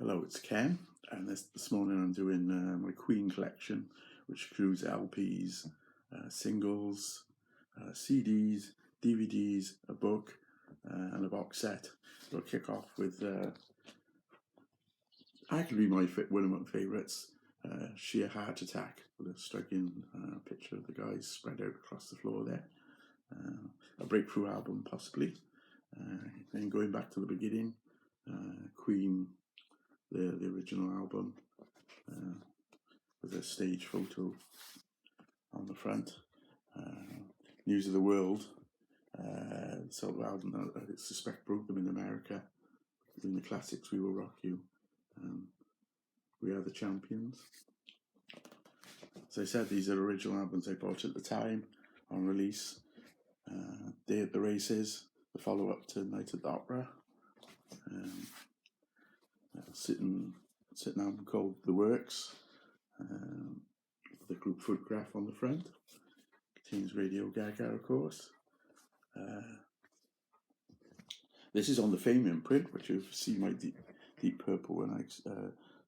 Hello, it's Ken, and this morning I'm doing my Queen collection, which includes LPs, singles, CDs, DVDs, a book, and a box set. We'll kick off with arguably one of my favourites, Sheer Heart Attack, with a striking picture of the guys spread out across the floor there. A breakthrough album, possibly. Then going back to the beginning, Queen. The original album with a stage photo on the front. News of the World, sort of album that I suspect broke them in America. In the classics, We Will Rock You, We Are the Champions. As I said, these are original albums I bought at the time on release. Day at the Races, the follow-up to Night at the Opera. Sitting album called The Works, the group photograph on the front. Contains Radio Gaga, of course. This is on the Fame imprint, which you've seen my Deep Purple when I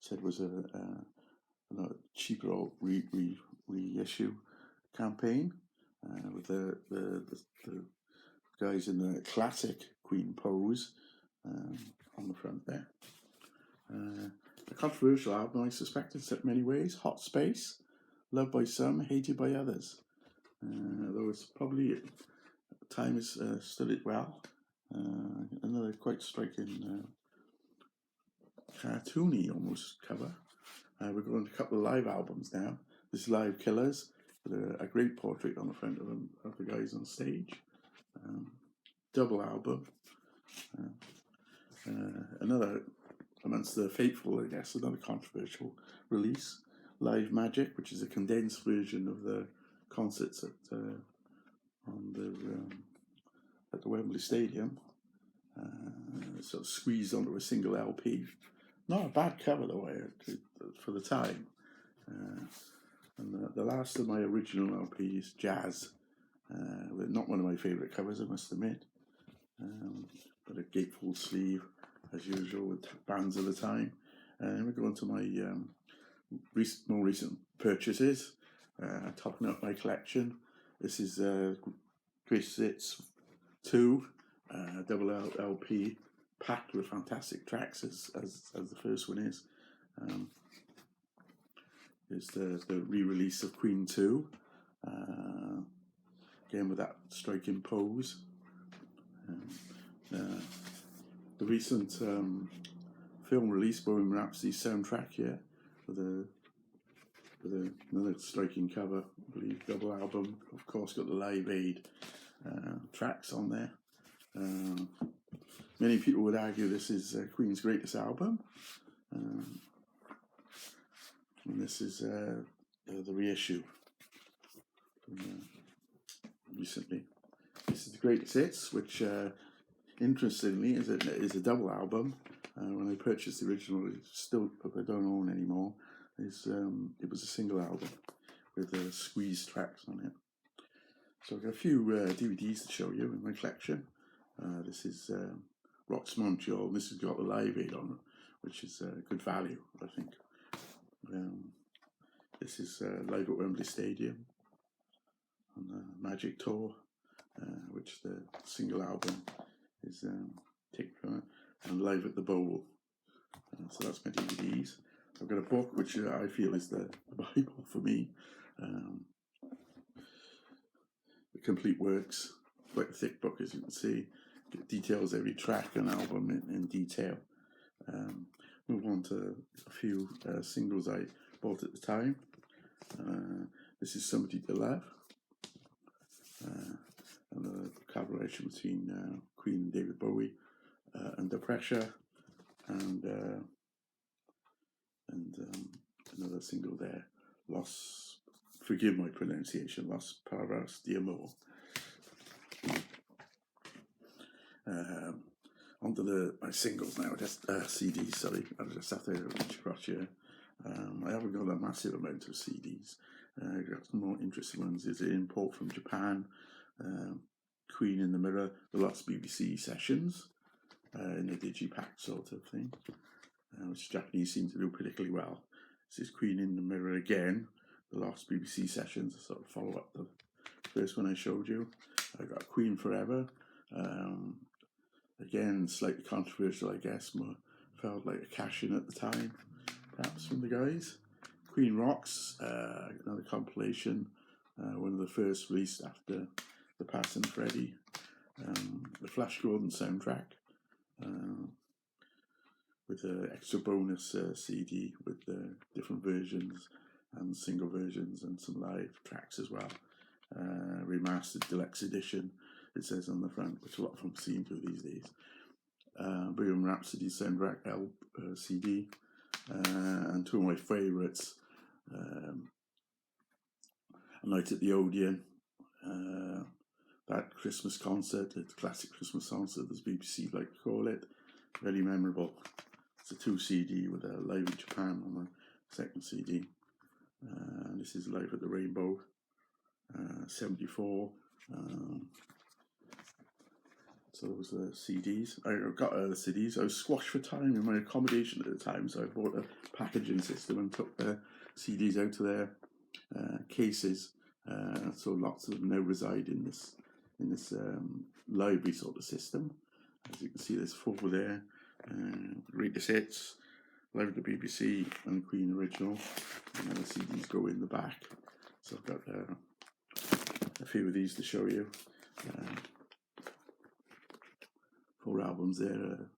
said was a cheaper reissue campaign with the guys in the classic Queen pose on the front there. A controversial album, I suspect, in many ways. Hot Space, loved by some, hated by others. Though it's probably at the time has stood it well. Another quite striking, cartoony almost cover. We're going to a couple of live albums now. This is Live Killers, with a great portrait on the front of them, of the guys on stage. Double album. Another amongst the faithful, I guess, another controversial release, Live Magic, which is a condensed version of the concerts at the Wembley Stadium, sort of squeezed onto a single LP. Not a bad cover though, for the time. And the last of my original LPs, Jazz, not one of my favourite covers, I must admit, but a gatefold sleeve, as usual, with bands of the time. And we're going to my more recent purchases, topping up my collection. This is Greatest Hits 2, double LP, packed with fantastic tracks, as the first one is. It's the re-release of Queen 2, again with that striking pose. The recent film release, Bohemian Rhapsody soundtrack here, with another striking cover, I believe, double album. Of course, got the Live Aid tracks on there. Many people would argue this is Queen's greatest album, and this is the reissue from recently. This is the Greatest Hits, which interestingly is a double album. When I purchased the original, I don't own anymore. It was a single album with squeezed tracks on it. So I've got a few DVDs to show you in my collection. This is Rocks Montreal. This has got the Live Aid on it, which is good value, I think. This is live at Wembley Stadium on the Magic Tour, which the single album is taken from it, and Live at the Bowl. So that's my DVDs. I've got a book which I feel is the Bible for me. The Complete Works, quite a thick book, as you can see. It details every track and album in detail. Move on to a few singles I bought at the time. This is Somebody to Love, and a collaboration between Queen and David Bowie, Under Pressure, and another single there, forgive my pronunciation, Los Palabras de Amor. Onto my singles now, just CDs, sorry, I just have to reach across here. I haven't got a massive amount of CDs. I've got some more interesting ones. Is an import from Japan, Queen in the Mirror, the Lost BBC Sessions, in a digipack sort of thing, which Japanese seem to do particularly well. This is Queen in the Mirror again, the last BBC sessions, a sort of follow up the first one I showed you. I got Queen Forever. Again, slightly controversial, I guess. Felt like a cash-in at the time, perhaps, from the guys. Queen Rocks, another compilation, one of the first released after the passing of Freddie. The Flash Gordon soundtrack, with an extra bonus CD with different versions and single versions and some live tracks as well. Remastered deluxe edition, it says on the front, which a lot of them seem to these days. Bohemian Rhapsody soundtrack CD, and two of my favourites, A Night at the Odeon, that Christmas concert, the classic Christmas concert, as BBC like to call it, very memorable. It's a 2 CD with a Live in Japan on the second CD. This is Live at the Rainbow, 74. So those are the CDs. I got the CDs. I was squashed for time in my accommodation at the time, so I bought a packaging system and took the CDs out of their cases. So lots of them now reside in this library sort of system. As you can see, there's 4 there. Greatest Hits, Live at the BBC, and Queen Original. And then the CDs go in the back. So I've got a few of these to show you. 4 albums there,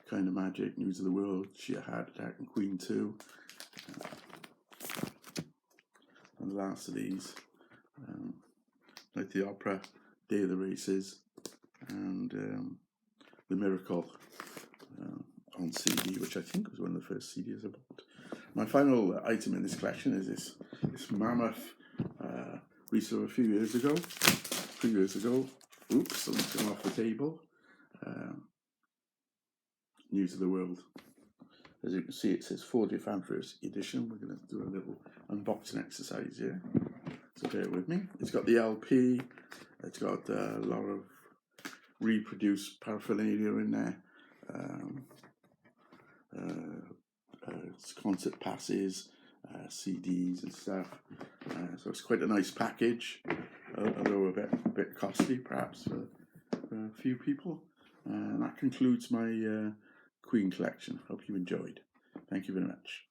Kind of Magic, News of the World, She Heart Attack, and Queen 2. And the last of these, Night at the Opera, Day of the Races, and The Miracle on CD, which I think was one of the first CDs I bought. My final item in this collection is this mammoth release of a few years ago. Oops, something's gone off the table. News of the World. As you can see, it says 40th anniversary edition. We're going to do a little unboxing exercise here, so bear with me. It's got the LP, it's got a lot of reproduced paraphernalia in there, concert passes, CDs and stuff, so it's quite a nice package, although a bit costly perhaps for a few people. And that concludes my Queen collection. Hope you enjoyed. Thank you very much.